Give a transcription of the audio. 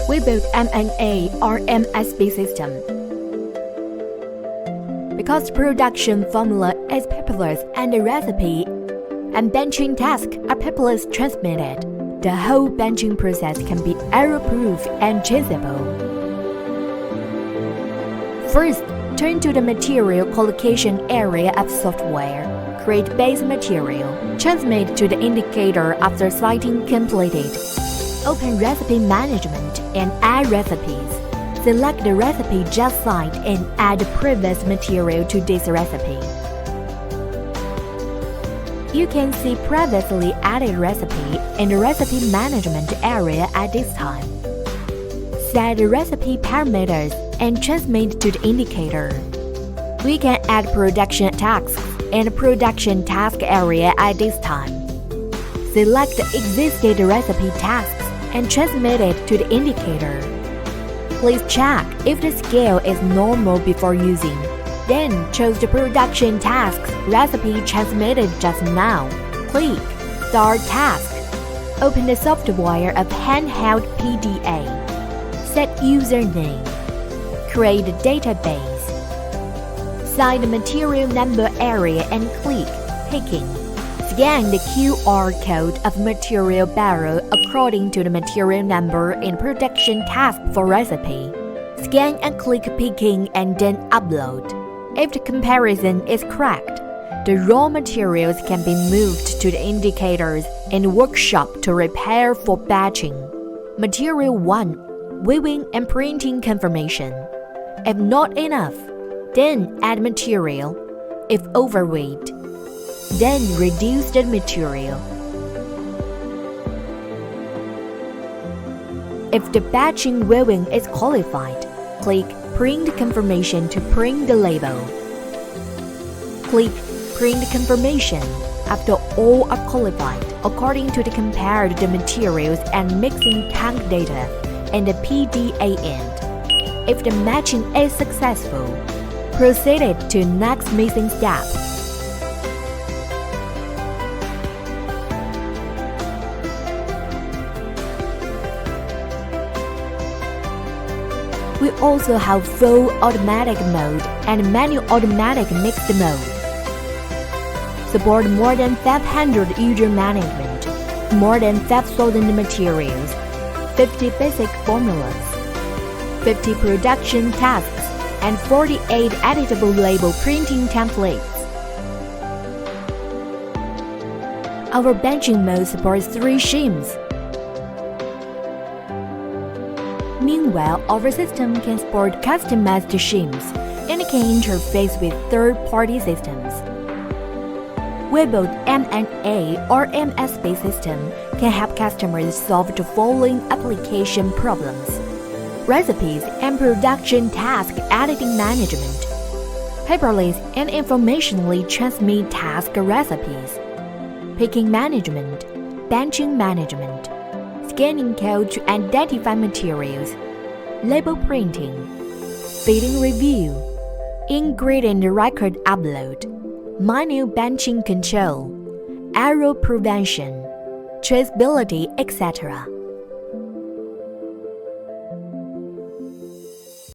Webowt M&A RMSB System. Because production formula is paperless and the recipe and benching tasks are paperless transmitted, the whole benching process can be error-proof and traceable. First, turn to the material collocation area of software. Create base material. Transmit to the indicator after citing completed. Open Recipe Management and add recipes. Select the recipe just cited and add the previous material to this recipe. You can see previously added recipe in the Recipe Management area at this time. Set the recipe parameters and transmit to the indicator. We can add production tasks in the production task area at this time. Select the existing recipe tasks and transmit it to the indicator. Please check if the scale is normal before using. Then choose the production tasks recipe transmitted just now. Click Start Task. Open the software of Handheld PDA. Set username. Create a database. Select the material number area and click Picking. Scan the QR code of material barrel according to the material number in production task for recipe. Scan and click Picking and then Upload. If the comparison is correct, the raw materials can be moved to the indicators in the workshop to prepare for batching. Material 1. Viewing and printing confirmation. If not enough, then add material. If overweight, then reduce the material. If the batching viewing is qualified, click Print Confirmation to print the label. Click Print Confirmation after all are qualified according to the compared the materials and mixing tank data and the PDA end. If the matching is successful, proceed to next mixing step. We also have full automatic mode and manual automatic mixed mode. Support more than 500 user management, more than 5,000 materials, 50 basic formulas, 50 production tasks, and 48 editable label printing templates. Our benching mode supports 3 schemes. Meanwhile, our system can support customized schemes and can interface with third-party systems. Webowt M&A RMSB System can help customers solve the following application problems: recipes and production task editing management, paperless and informationally transmit task recipes, picking management, benching management, scanning code to identify materials, label printing, fitting review, ingredient record upload, manual benching control, error prevention, traceability, etc.